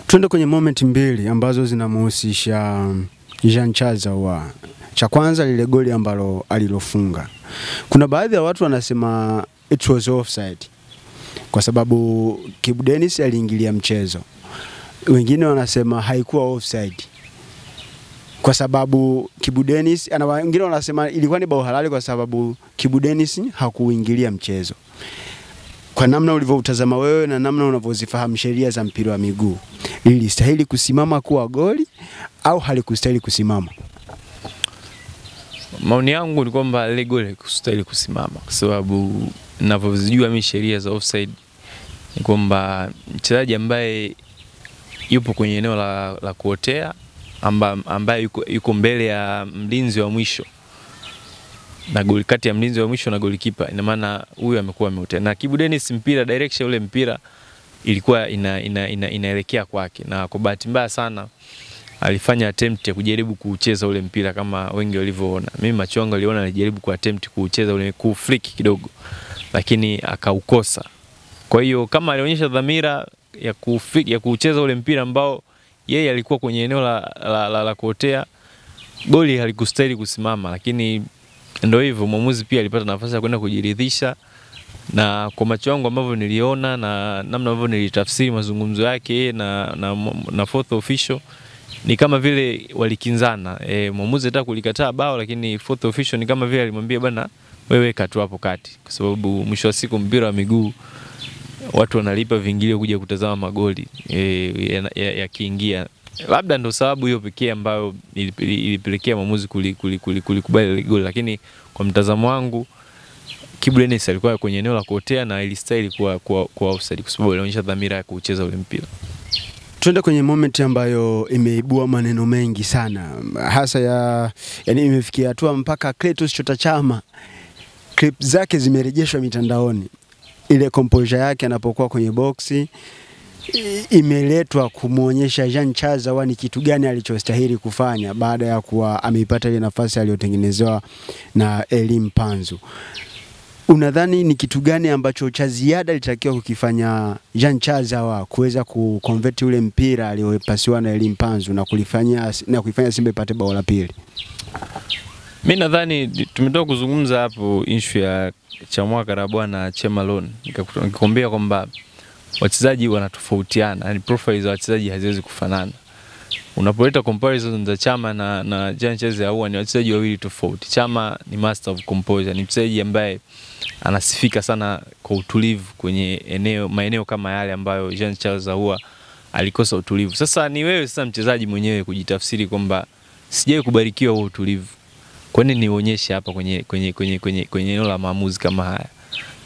Tuende kwenye moment mbili ambazo zinamhusisha Jean Charles Ahoua. Cha kwanza lile goli ambalo alilofunga. Kuna baadhi ya watu wanasema it was offside kwa sababu Kibu Denis aliingilia mchezo. Wengine wanasema haikuwa offside kwa sababu Kibu Denis, wengine wanasema ilikuwa ni bao halali kwa sababu Kibu Denis hakuingilia mchezo. Kwa namna ulivyoutazama wewe na namna unavyozifahamu sheria za mpira wa miguu, lilistahili kusimama kuwa goli au halikustahili kusimama? Maoni yangu ni kwamba ile goli haikustahili kusimama kwa sababu ninavyozijua mimi sheria za offside ni kwamba mchezaji ambaye yupo kwenye eneo la kuotea ambaye yuko mbele ya mlinzi wa mwisho na goli kati ya mlinzi wa mwisho na golikipa, ina maana huyu amekuwa ameotea. Na Kibu Denis mpira direction ule mpira ilikuwa inaelekea kwake, na kwa bahati mbaya sana alifanya attempt ya kujaribu kucheza ule mpira kama wengi walivyoona. Mimi macho yangu aliona alijaribu ku attempt kucheza ule flick kidogo lakini akaukosa. Kwa hiyo kama alionyesha dhamira ya kucheza ule mpira ambao yeye alikuwa kwenye eneo la kuotea, goli halikustahili kusimama. Lakini ndio hivyo, mwamuzi pia alipata nafasi ya kwenda kujiridhisha, na kwa macho yangu ambavyo niliona na namna ambavyo nilitafsiri mazungumzo yake na fourth official, ni kama vile walikinzana. Mwamuzi alitaka kulikataa bao, lakini fourth official ni kama vile alimwambia bwana wewe katu hapo kati, kwa sababu mwisho wa siku mpira wa miguu watu wanalipa vingilio kuja kutazama magoli yakiingia. Labda ndio sababu hiyo pekee ambayo ilipelekea mwamuzi kulikubali goli, lakini kwa mtazamo wangu Kibu Denis alikuwa kwenye eneo la kuotea na ilistahili kuwa offside kwa sababu alionyesha dhamira ya kucheza ule mpira. Tuende kwenye moment ambayo imeibua maneno mengi sana, hasa yani imefikia hatua mpaka Clatous Chota Chama clip zake zimerejeshwa mitandaoni. Ile composure yake anapokuwa kwenye boxi imeletwa kumuonyesha Jean Charles Ahoua ni kitu gani alichostahili kufanya baada ya kuwa ameipata ile nafasi aliyotengenezewa na Elie Mpanzu. Unadhani ni kitu gani ambacho cha ziada litakiwa kukifanya Jean Charles Ahoua kuweza kuconvert ule mpira aliopasiwa na Elie Mpanzu na kuifanya Simba ipate bao la pili? Mimi nadhani tumetoka kuzungumza hapo issue ya Chamwaka Rabwa na Chemalon. Nikakwambia kwamba wachezaji wanatofautiana, yani profile za wachezaji haziwezi kufanana. Unapoleta comparison za Chama na Jean Charles Ahoua, ni wachezaji wawili tofauti. Chama ni master of composure, ni mchezaji ambaye anasifika sana kwa utulivu kwenye maeneo kama yale ambayo Jean Charles Ahoua alikosa utulivu. Sasa ni wewe sasa mchezaji mwenyewe kujitafsiri kwamba sijawahi kubarikiwa huo utulivu, kwa nini nionyeshe hapa kwenye eneo la maamuzi kama haya?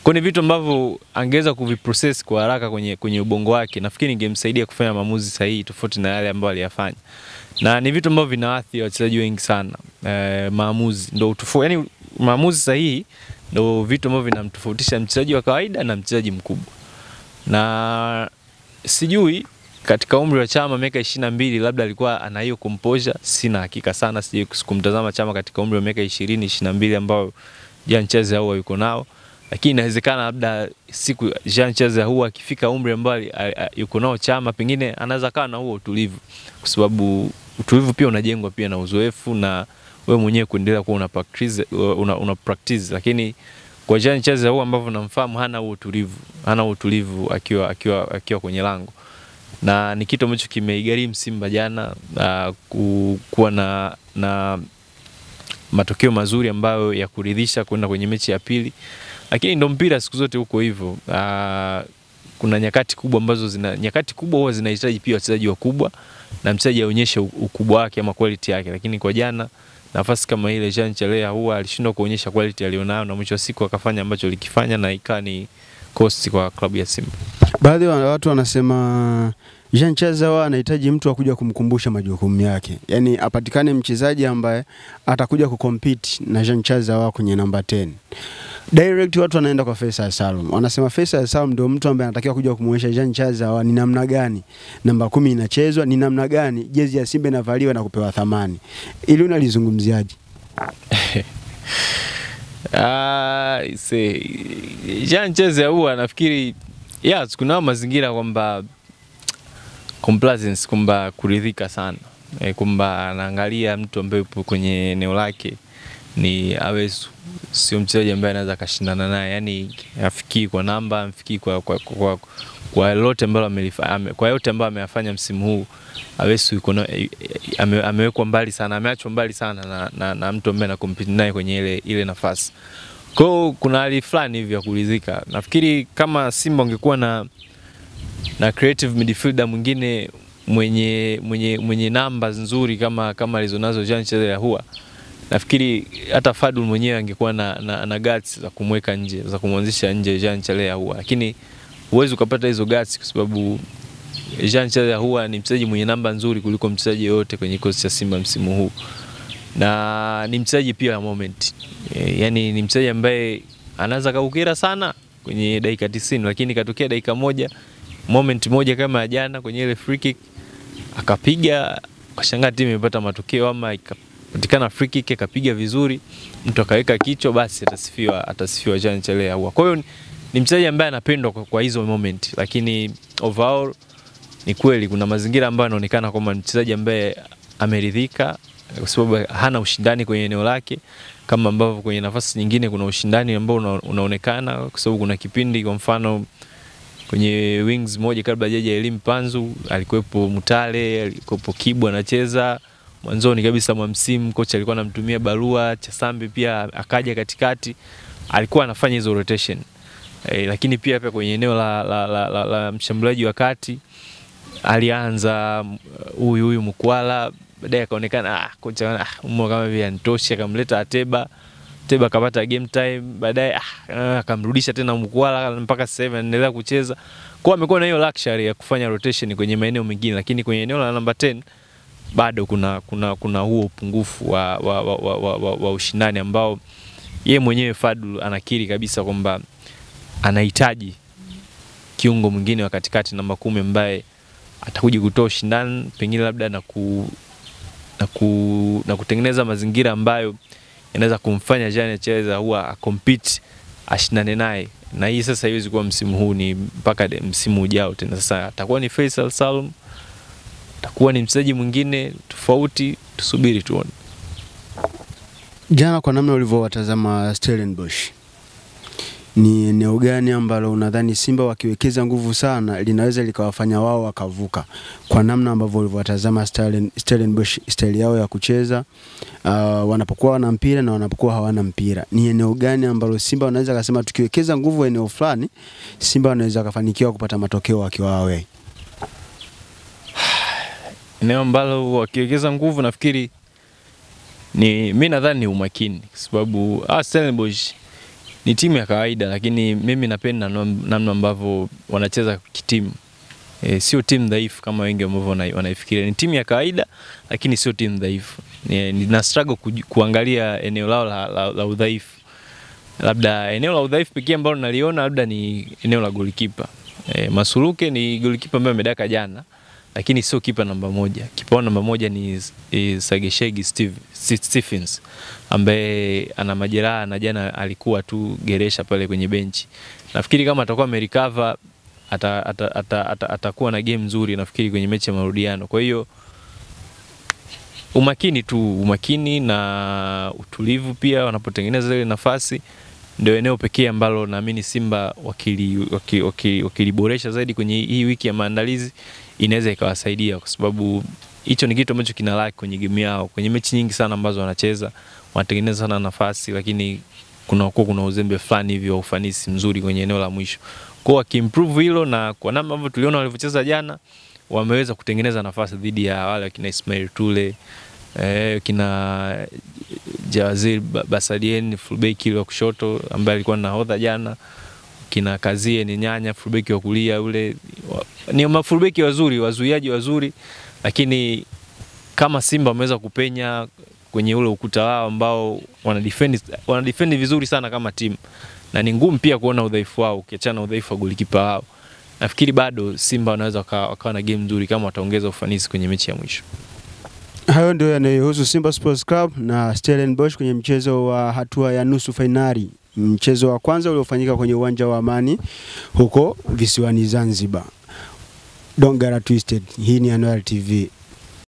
Kwa ni vitu ambavyo angeweza kuviprocess kwa haraka kwenye ubongo wake, nafikiri ingemsaidia kufanya maamuzi sahihi tofauti na yale ambayo aliyafanya. Na ni vitu ambavyo vinaathiri wachezaji wengi sana. Maamuzi ndio tofauti, yani maamuzi sahihi ndio vitu ambavyo vinamtofautisha mchezaji wa kawaida na mchezaji mkubwa. Na sijui katika umri wa Chama miaka 22 labda alikuwa ana hiyo composure, sina hakika sana, sije kumtazama Chama katika umri wa miaka 20 22 ambao Jean Charles Ahoua yuko nao. Lakini inawezekana labda siku Jean Charles Ahoua akifika umri ambao yuko nao Chama, pengine anaweza kaa na huo utulivu, kwa sababu utulivu pia unajengwa pia na uzoefu na wewe mwenyewe kuendelea kuwa una practice. Lakini kwa Jean Charles Ahoua ambavyo namfahamu hana huo utulivu akiwa kwenye lango, na ni kitu ambacho kimeigharimu Simba jana kuwa na matokeo mazuri ambayo ya kuridhisha kwenda kwenye mechi ya pili. Lakini ndio mpira siku zote huko hivyo. Kuna nyakati kubwa huwa zinahitaji pia wachezaji wakubwa na mchezaji aonyeshe ukubwa wake ama quality yake. Lakini kwa jana nafasi kama ile Jean Charles Ahoua alishindwa kuonyesha quality alionayo, na mwisho wa siku akafanya ambacho alikifanya na ikawa ni cost kwa klabu ya Simba. Baadhi ya watu wanasema Jean Charles Ahoua anahitaji mtu akuja kumkumbusha majukumu yake. Yaani apatikane mchezaji ambaye atakuja kucompete na Jean Charles Ahoua kwenye namba 10. Direct watu wanaenda kwa Faisal Salum. Wanasema Faisal Salum ndio mtu ambaye anatakiwa kuja kumuonyesha Jean Charles Ahoua ni namna gani namba 10 inachezwa, ni namna gani jezi ya Simba inavaliwa na kupewa thamani. Ili unalizungumziaje? Jean Charles Ahoua nafikiri kuna mazingira kwamba complacency, kwamba kuridhika sana. Kwamba anaangalia mtu ambaye yupo kwenye eneo lake ni Awesu, sio mchezaji ambaye anaweza kashindana naye. Yani afikii kwa namba, afikii kwa lote ambalo amelifanya, kwa yote ambayo ameyafanya msimu huu. Awesu yuko amewekwa mbali sana, ameachwa mbali sana na mtu ambaye anakompete naye kwenye ile nafasi. Kwa hiyo kuna hali fulani hivi ya kuridhika. Nafikiri kama Simba ungekuwa na creative midfielder mwingine mwenye namba nzuri kama alizonazo Jean Charles Ahoua, nafikiri hata Fadul mwenyewe angekuwa na guts za kumweka nje, za kumwanzisha nje Jean Charles Ahoua, lakini huwezi ukapata hizo guts kwa sababu Jean Charles Ahoua ni mchezaji mwenye namba nzuri kuliko mchezaji yote kwenye kikosi cha Simba msimu huu, na ni mchezaji pia wa moment. Yani ni mchezaji ambaye anaweza kaukira sana kwenye dakika 90, lakini katokea dakika moja, moment moja kama jana kwenye ile free kick akapiga, kashangaa timu imepata matokeo, ama ikapatikana free kick akapiga vizuri, mtu akaweka kichwa, basi atasifiwa Jean Charles Ahoua. Kwa hiyo ni mchezaji ambaye anapendwa kwa hizo moment, lakini overall ni kweli kuna mazingira ambayo yanaonekana kama mchezaji ambaye ameridhika kwa sababu hana ushindani kwenye eneo lake, kama ambavyo kwenye nafasi nyingine kuna ushindani ambao unaonekana, kwa sababu kuna kipindi kwa mfano kwenye wings moja kabla hajaja Elim Panzu alikuwepo Mutale, alikuwepo Kibu anacheza mwanzoni kabisa mwa msimu, kocha alikuwa anamtumia Barua, Chasambi pia akaja katikati, alikuwa anafanya hizo rotation. Lakini pia kwenye eneo la mshambuliaji wa kati alianza huyu Mkwala, baadaye akaonekana kocha kama vile anitosha, akamleta Ateba akapata game time, baadaye akamrudisha tena Mkwala mpaka sasa hivi anaendelea kucheza. Kwa amekuwa na hiyo luxury ya kufanya rotation kwenye maeneo mengine, lakini kwenye eneo la namba 10 bado kuna huo upungufu wa ushindani ambao yeye mwenyewe Fadlu anakiri kabisa kwamba anahitaji kiungo mwingine wa katikati namba 10 ambaye atakuja kutoa ushindani, pengine labda na kutengeneza mazingira ambayo yanaweza kumfanya Jean Charles Ahoua compete, ashindane naye. Na hii sasa haiwezi kuwa msimu huu, ni mpaka msimu ujao tena. Sasa atakuwa ni Faisal Salum, atakuwa ni mchezaji mwingine tofauti, tusubiri tuone. Jana kwa namna ulivyowatazama Stellenbosch, ni eneo gani ambalo unadhani Simba wakiwekeza nguvu sana linaweza likawafanya wao wakavuka? Kwa namna ambavyo ulivyowatazama Stellenbosch, style yao ya kucheza, wanapokuwa wana mpira na wanapokuwa hawana mpira, ni eneo gani ambalo Simba wanaweza kusema tukiwekeza nguvu eneo fulani Simba wanaweza kufanikiwa kupata matokeo wakiwa away? Eneo ambalo wakiwekeza nguvu, nafikiri mimi nadhani ni umakini, kwa sababu Stellenbosch ni timu ya kawaida, lakini mimi napenda namna ambavyo wanacheza kitimu. Sio timu dhaifu kama wengi ambao wanaifikiria. Ni timu ya kawaida lakini sio timu dhaifu. Nina struggle kuangalia eneo lao la udhaifu. Labda eneo la udhaifu pekee ambalo naliona labda ni eneo la goalkeeper. Masuluke ni goalkeeper ambaye amedaka jana, lakini sio kipa namba 1. Kipa namba 1 ni Sageshegi Stephens ambaye ana majeraha na jana alikuwa tu geresha pale kwenye benchi. Nafikiri kama atakuwa amerecover atakuwa na game nzuri nafikiri kwenye mechi ya marudiano. Kwa hiyo umakini na utulivu pia wanapotengeneza ile nafasi ndio eneo pekee ambalo naamini Simba wakiliboresha zaidi kwenye hii wiki ya maandalizi inaweza ikawasaidia, kwa sababu hicho ni kitu ambacho kina lack kwenye game yao. Kwenye mechi nyingi sana ambazo wanacheza wanatengeneza sana nafasi, lakini kuna uzembe fulani hivi wa ufanisi mzuri kwenye eneo la mwisho. Kwa wakimprove hilo, na kwa namna ambavyo tuliona walivyocheza jana, wameweza kutengeneza nafasi dhidi ya wale kina Ismail Tule, kina Jawazir Basadien fullback wa kushoto ambaye alikuwa nahodha jana, kina Kazie ni Nyanya fullback wa kulia ule. Ni mafullback wazuri, wazuiaji wazuri, lakini kama Simba wameweza kupenya kwenye ule ukuta wao ambao wanadefend vizuri sana kama timu, na ni ngumu pia kuona udhaifu wao ukiachana udhaifu wa golikipa wao. Nafikiri bado Simba wanaweza wakawa na game nzuri kama wataongeza ufanisi kwenye mechi ya mwisho. Hayo ndio yanayohusu Simba Sports Club na Stellenbosch kwenye mchezo wa hatua ya nusu finali. Mchezo wa kwanza uliofanyika kwenye uwanja wa Amani huko visiwani Zanzibar. Don't get twisted. Hii ni Anuel TV.